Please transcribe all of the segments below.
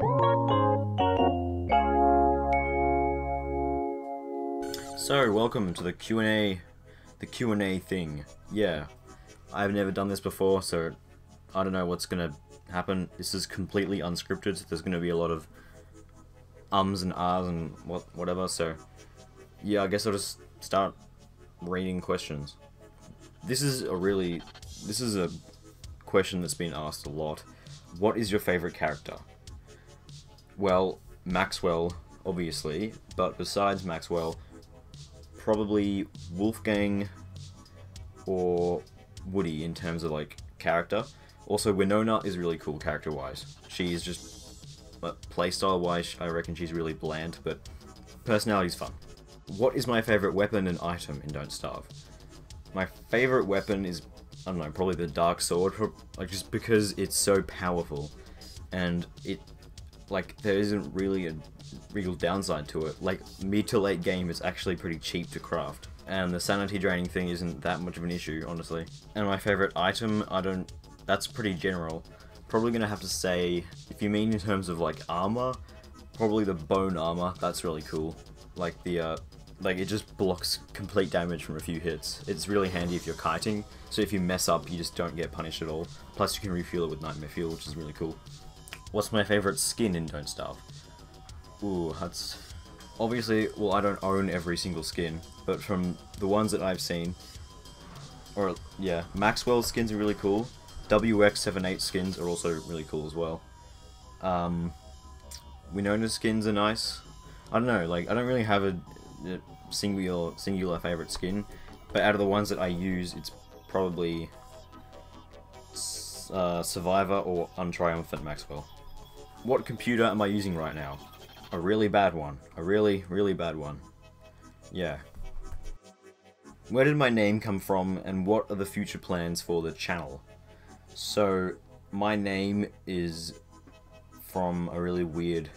So, welcome to the Q&A thing. Yeah, I've never done this before, so I don't know what's gonna happen. This is completely unscripted, so there's gonna be a lot of ums and ahs and whatever, so yeah, I guess I'll just start reading questions. This is a question that's been asked a lot. What is your favorite character? Well, Maxwell, obviously, but besides Maxwell, probably Wolfgang or Woody in terms of like character. Also, Winona is really cool character-wise. She's just, playstyle-wise, I reckon she's really bland, but personality's fun. What is my favorite weapon and item in Don't Starve? My favorite weapon is, I don't know, probably the Dark Sword, like just because it's so powerful, and it, like, there isn't really a real downside to it. Like, mid to late game is actually pretty cheap to craft, and the sanity draining thing isn't that much of an issue, honestly. And my favorite item, that's pretty general. Probably gonna have to say, if you mean in terms of like armor, probably the bone armor. That's really cool. Like the like it just blocks complete damage from a few hits. It's really handy if you're kiting, so if you mess up, you just don't get punished at all. Plus you can refuel it with Nightmare Fuel, which is really cool. What's my favorite skin in Don't Starve? Ooh, that's obviously, well, I don't own every single skin, but from the ones that I've seen, or yeah, Maxwell's skins are really cool. WX78 skins are also really cool as well. Winona's skins are nice. I don't know, like, I don't really have a singular favorite skin, but out of the ones that I use, it's probably Survivor or Untriumphant Maxwell. What computer am I using right now? A really bad one. A really, really bad one. Yeah. Where did my name come from, and what are the future plans for the channel? So, my name is from a really weird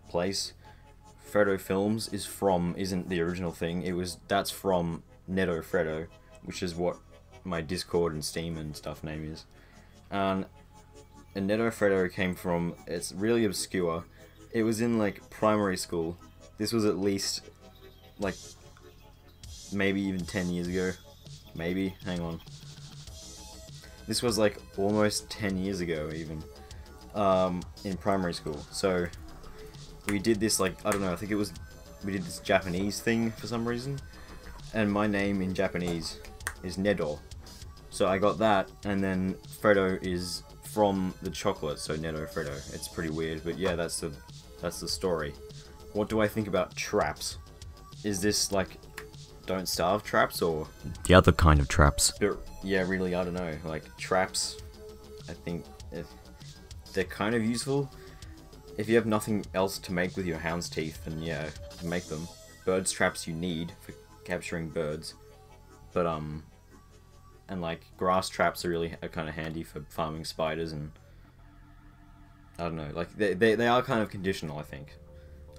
place. Fredo Films isn't the original thing. That's from Neto Fredo, which is what my Discord and Steam and stuff name is. And Neto Fredo came from, it's really obscure. It was in like primary school. This was at least like maybe even 10 years ago. Maybe, hang on. This was like almost 10 years ago even, in primary school. So we did this, like, I don't know, I think we did this Japanese thing for some reason, and my name in Japanese is Nedo. So I got that, and then Fredo is from the chocolate, so Nedo Fredo. It's pretty weird, but yeah, that's the story. What do I think about traps? Is this like Don't Starve traps, or the other kind of traps? But yeah, really, I don't know. Like, traps, I think they're kind of useful. If you have nothing else to make with your hound's teeth, then yeah, make them. Birds traps you need for capturing birds, but and like grass traps are kind of handy for farming spiders, and I don't know, like they are kind of conditional, I think.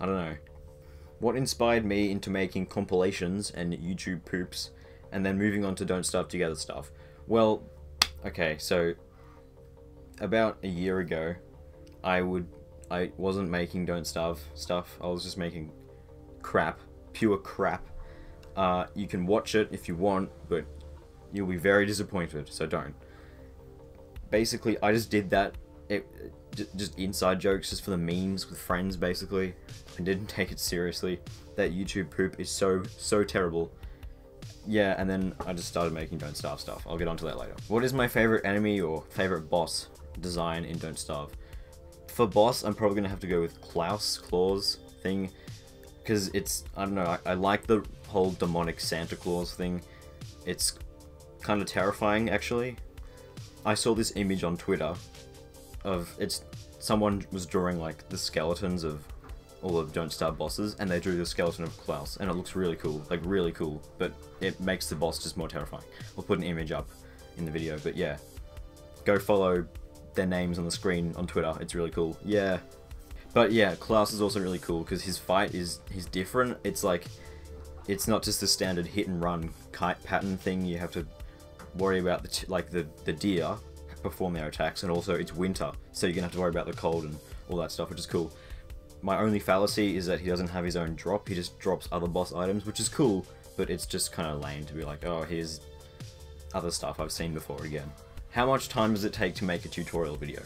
I don't know. What inspired me into making compilations and YouTube poops, and then moving on to Don't Starve Together stuff? Well, okay, so about a year ago, I wasn't making Don't Starve stuff. I was just making crap, pure crap. You can watch it if you want, but you'll be very disappointed, so don't. Basically, I just did that. Just inside jokes, just for the memes with friends, basically. I didn't take it seriously. That YouTube poop is so terrible. Yeah, and then I just started making Don't Starve stuff. I'll get onto that later. What is my favorite enemy or favorite boss design in Don't Starve? For boss, I'm probably gonna have to go with Claus thing, because it's, I don't know, I like the whole demonic Santa Claus thing. It's kind of terrifying, actually. I saw this image on Twitter of, someone was drawing like the skeletons of all of Don't Starve bosses, and they drew the skeleton of Klaus, and it looks really cool, like really cool, but it makes the boss just more terrifying. We'll put an image up in the video, but yeah, go follow their names on the screen on Twitter, it's really cool. Yeah, but yeah, Klaus is also really cool because his fight he's different. It's like, it's not just the standard hit and run kite pattern thing. You have to worry about the deer perform their attacks, and also it's winter, so you're gonna have to worry about the cold and all that stuff, which is cool. My only fallacy is that he doesn't have his own drop, he just drops other boss items, which is cool, but it's just kind of lame to be like, oh, here's other stuff I've seen before again. How much time does it take to make a tutorial video?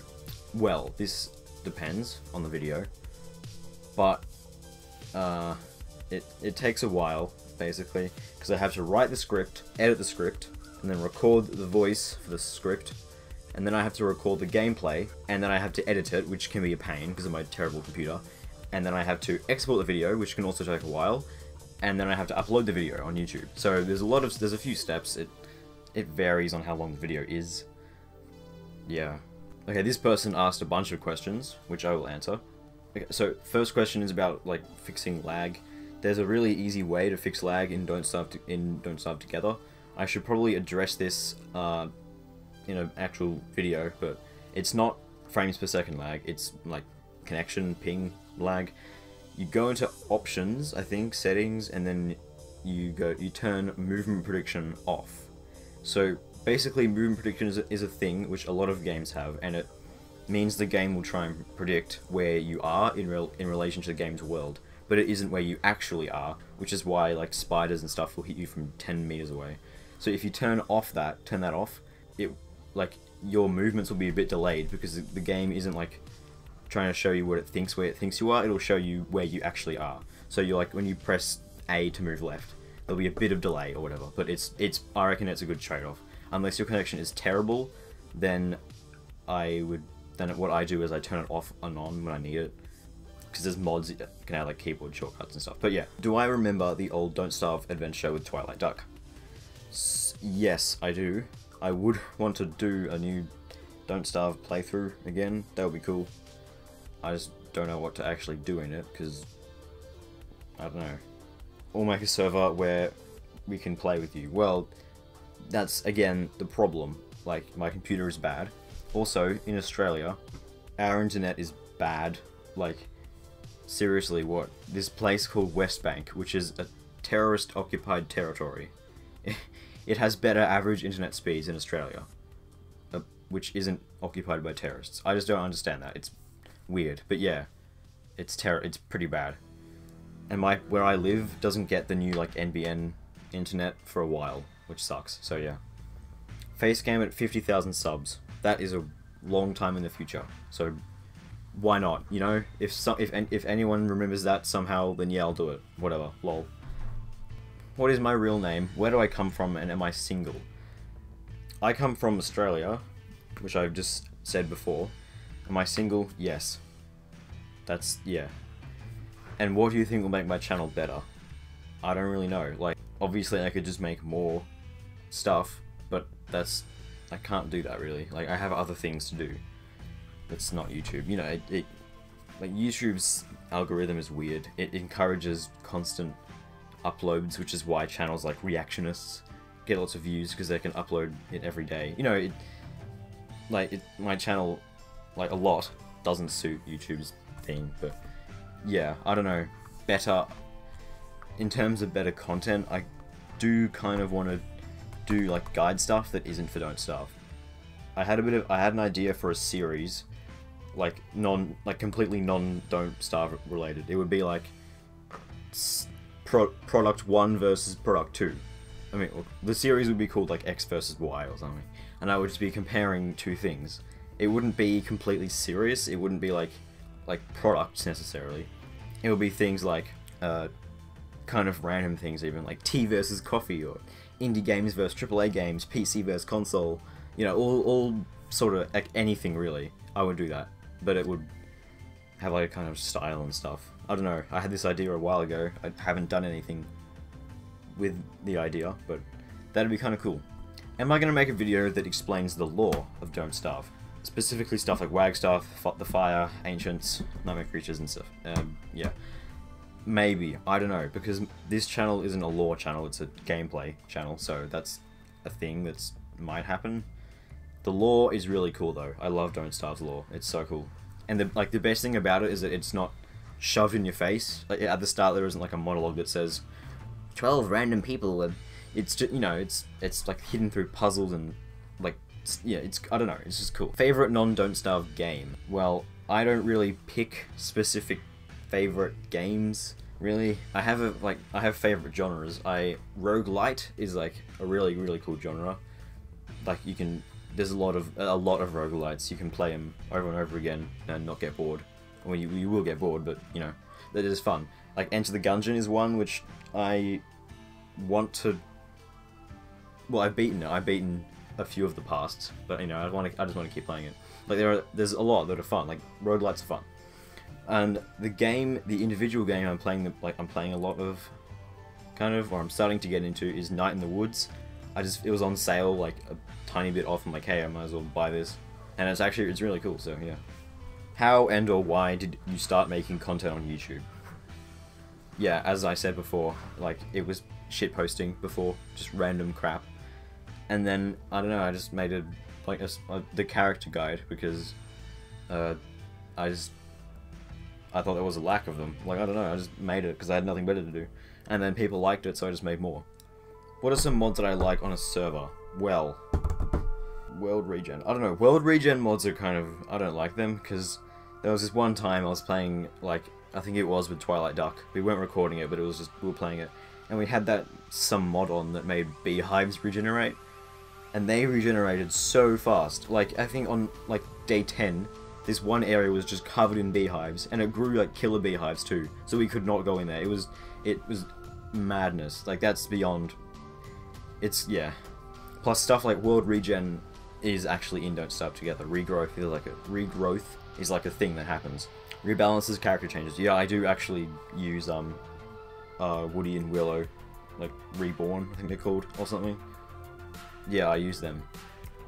Well, this depends on the video, but it takes a while, basically, because I have to write the script, edit the script, and then record the voice for the script, and then I have to record the gameplay, and then I have to edit it, which can be a pain because of my terrible computer, and then I have to export the video, which can also take a while, and then I have to upload the video on YouTube. So there's a few steps. It varies on how long the video is. Yeah. Okay, this person asked a bunch of questions, which I will answer. Okay, so first question is about like fixing lag. There's a really easy way to fix lag in Don't Starve Together. I should probably address this in an actual video, but it's not frames per second lag. It's like connection ping lag. You go into options, I think, settings, and then you turn movement prediction off. So basically, movement prediction is a thing which a lot of games have, and it means the game will try and predict where you are in relation to the game's world, but it isn't where you actually are, which is why like spiders and stuff will hit you from 10 meters away. So if you turn that off, like your movements will be a bit delayed because the game isn't like trying to show you where it thinks you are. It'll show you where you actually are. So you're like, when you press A to move left, there'll be a bit of delay or whatever, but I reckon it's a good trade-off. Unless your connection is terrible, then what I do is I turn it off and on when I need it, because there's mods that can add like keyboard shortcuts and stuff. But yeah, do I remember the old Don't Starve adventure with Twilight Duck? Yes, I do. I would want to do a new Don't Starve playthrough again. That would be cool. I just don't know what to actually do in it, because I don't know. Or make a server where we can play with you. Well, that's again the problem. Like, my computer is bad. Also, in Australia, our internet is bad. Like, seriously, this place called West Bank, which is a terrorist-occupied territory, it has better average internet speeds in Australia, which isn't occupied by terrorists. I just don't understand that. It's weird, but yeah, it's pretty bad. And where I live doesn't get the new like NBN internet for a while, which sucks. So yeah, Facecam at 50,000 subs. That is a long time in the future. So why not? You know, if anyone remembers that somehow, then yeah, I'll do it. Whatever. Lol. What is my real name? Where do I come from? And am I single? I come from Australia, which I've just said before. Am I single? Yes. Yeah. And what do you think will make my channel better? I don't really know. Like, obviously I could just make more stuff, but I can't do that really. Like, I have other things to do. That's not YouTube. You know, like YouTube's algorithm is weird. It encourages constant uploads, which is why channels like Reactionists get lots of views, because they can upload it every day. You know, my channel, like, a lot doesn't suit YouTube's theme, but yeah, I don't know. In terms of better content, I do kind of want to do like guide stuff that isn't for Don't Starve. I had an idea for a series, like completely non-Don't Starve related. It would be like product 1 versus product 2. I mean, the series would be called like X versus Y or something, and I would just be comparing two things. It wouldn't be completely serious. It wouldn't be like products necessarily. It would be things like kind of random things, even like tea versus coffee, or indie games versus AAA games, PC versus console. You know, all sort of like anything really. I would do that, but it would have like a kind of style and stuff. I don't know. I had this idea a while ago. I haven't done anything with the idea, but that'd be kind of cool. Am I going to make a video that explains the lore of Don't Starve? Specifically stuff like Wagstaff, the Fire, Ancients, Nightmare Creatures and stuff. Yeah. Maybe. I don't know, because this channel isn't a lore channel, it's a gameplay channel, so that's a thing that might happen. The lore is really cool though. I love Don't Starve's lore. It's so cool. And the best thing about it is that it's not shoved in your face. Like, at the start there isn't like a monologue that says 12 random people. It's just, you know, it's like hidden through puzzles and like yeah, I don't know, it's just cool. Favorite non-Don't Starve game? Well, I don't really pick specific favorite games, really. I have favorite genres. Roguelite is like a really, really cool genre. Like there's a lot of roguelites. You can play them over and over again and not get bored. Well, you will get bored, but you know, that is fun. Like Enter the Gungeon is one which I want to. Well, I've beaten it. I've beaten a few of the pasts, but you know, I just want to keep playing it. Like there's a lot that are fun. Like roguelites are fun, and the individual game I'm playing a lot of, kind of, or I'm starting to get into is Night in the Woods. It was on sale like a tiny bit off. I'm like, hey, I might as well buy this, and it's really cool. So yeah. How and/or why did you start making content on YouTube? Yeah, as I said before, like it was shit posting before, just random crap, and then I don't know, I just made the character guide because I thought there was a lack of them. Like I don't know, I just made it because I had nothing better to do, and then people liked it, so I just made more. What are some mods that I like on a server? Well, World Regen. I don't know. World Regen mods are kind of... I don't like them, because there was this one time I was playing, like, I think it was with Twilight Duck. We weren't recording it, but it was just... we were playing it. And we had some mod on that made beehives regenerate. And they regenerated so fast. Like, I think on, like, day 10, this one area was just covered in beehives. And it grew, like, killer beehives, too. So we could not go in there. It was madness. Like, that's beyond... It's... yeah. Plus, stuff like World Regen is actually in Don't Starve Together. Regrowth is like a thing that happens. Rebalances, character changes. Yeah, I do actually use Woody and Willow, like Reborn, I think they're called, or something. Yeah, I use them.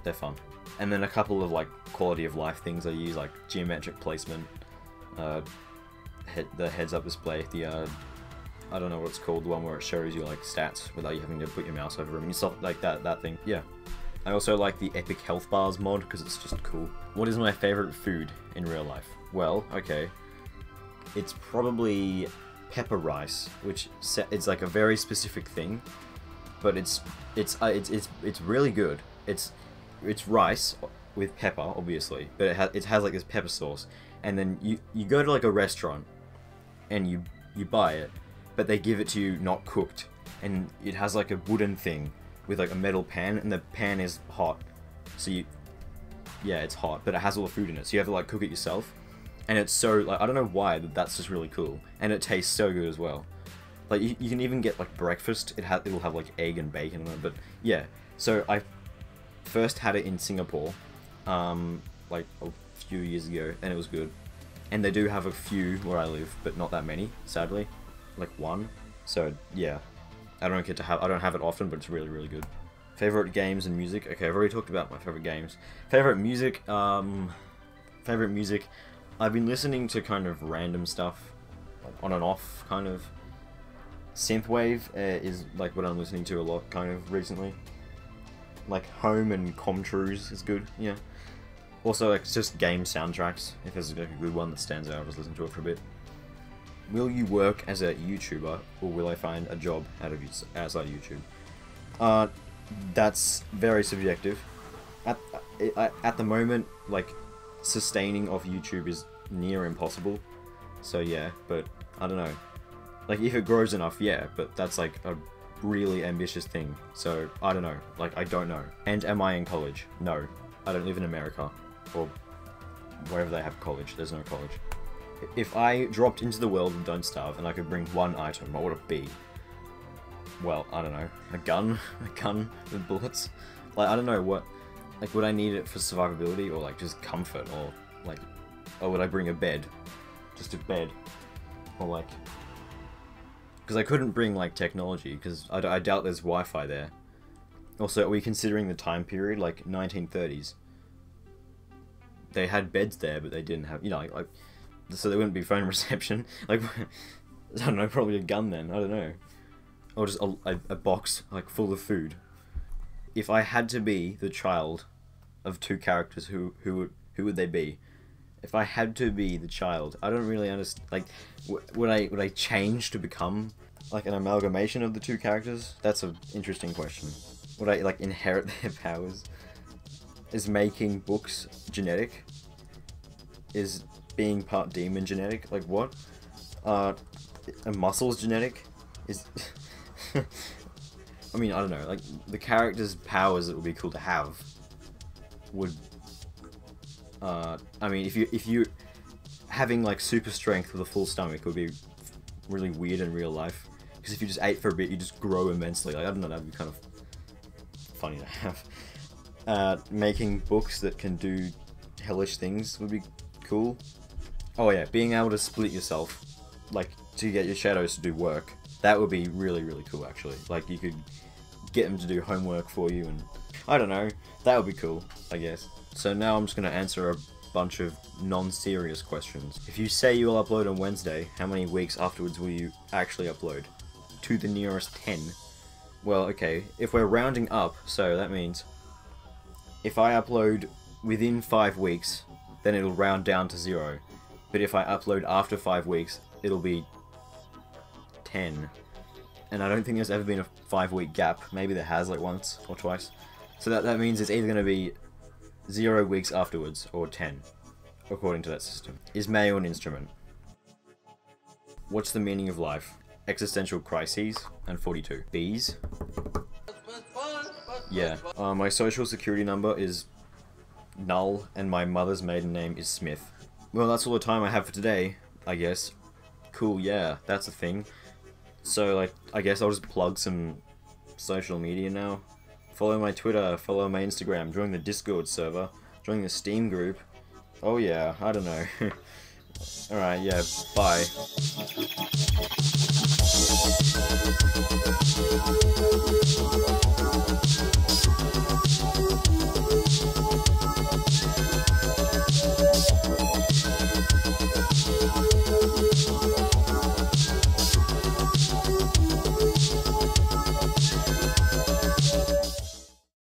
They're fun. And then a couple of like quality of life things I use, like geometric placement, the heads-up display, I don't know what it's called, the one where it shows you like stats without you having to put your mouse over them and stuff like that thing. Yeah. I also like the Epic Health Bars mod because it's just cool. What is my favorite food in real life? Well, okay. It's probably pepper rice, which it's like a very specific thing, but it's really good. It's rice with pepper, obviously, but it has like this pepper sauce, and then you go to like a restaurant and you buy it, but they give it to you not cooked, and it has like a wooden thing with like a metal pan, and the pan is hot, so yeah, it's hot, but it has all the food in it, so you have to like cook it yourself, and it's so, like, I don't know why, but that's just really cool, and it tastes so good as well. Like, you can even get like breakfast, it'll have like egg and bacon in it, but yeah, so I first had it in Singapore, like a few years ago, and it was good, and they do have a few where I live, but not that many, sadly, like one, so yeah. I don't have it often, but it's really, really good. Favorite games and music? Okay, I've already talked about my favorite games. Favorite music, I've been listening to kind of random stuff, like on and off, kind of. Synthwave is like what I'm listening to a lot, kind of, recently. Like Home and Truise is good, yeah. Also, like, it's just game soundtracks. If there's like a good one that stands out, I'll just listen to it for a bit. Will you work as a YouTuber, or will I find a job outside YouTube? That's very subjective. At the moment, like, sustaining off YouTube is near impossible. So yeah, but I don't know. Like, if it grows enough, yeah, but that's like a really ambitious thing. So I don't know. Like, I don't know. And am I in college? No, I don't live in America, or wherever they have college. There's no college. If I dropped into the world of Don't Starve and I could bring one item, what would it be? Well, I don't know. A gun? A gun with bullets? Like, I don't know what... Like, would I need it for survivability, or like just comfort, or like... Or would I bring a bed? Just a bed. Or like... Because I couldn't bring like technology, because I doubt there's Wi-Fi there. Also, are we considering the time period, like 1930s? They had beds there, but they didn't have... You know, like so there wouldn't be phone reception. Like, I don't know, probably a gun then, I don't know. Or just a box, like, full of food. If I had to be the child of two characters, who would they be? If I had to be the child, I don't really understand, like, would I change to become, like, an amalgamation of the two characters? That's an interesting question. Would I, like, inherit their powers? Is making books genetic? Is being part demon genetic? Like what? Are muscles genetic? Is I mean, I don't know, like the character's powers that would be cool to have would I mean, if you having like super strength with a full stomach would be really weird in real life, because if you just ate for a bit you just grow immensely. Like, I don't know, that'd be kind of funny to have. Making books that can do hellish things would be cool. Oh yeah, being able to split yourself, like to get your shadows to do work, that would be really, really cool actually. Like you could get them to do homework for you, and I don't know, that would be cool, I guess. So now I'm just going to answer a bunch of non-serious questions. If you say you will upload on Wednesday, how many weeks afterwards will you actually upload? To the nearest 10. Well, okay, if we're rounding up, so that means if I upload within 5 weeks, then it'll round down to 0. But if I upload after 5 weeks, it'll be 10. And I don't think there's ever been a 5-week gap. Maybe there has, like once or twice. So that means it's either going to be 0 weeks afterwards or 10, according to that system. Is Mayo an instrument? What's the meaning of life? Existential crises and 42. Bees? Yeah. My social security number is null and my mother's maiden name is Smith. Well, that's all the time I have for today, I guess. Cool, yeah, that's a thing. So, like, I guess I'll just plug some social media now. Follow my Twitter, follow my Instagram, join the Discord server, join the Steam group. Oh yeah, I don't know. Alright, yeah, bye.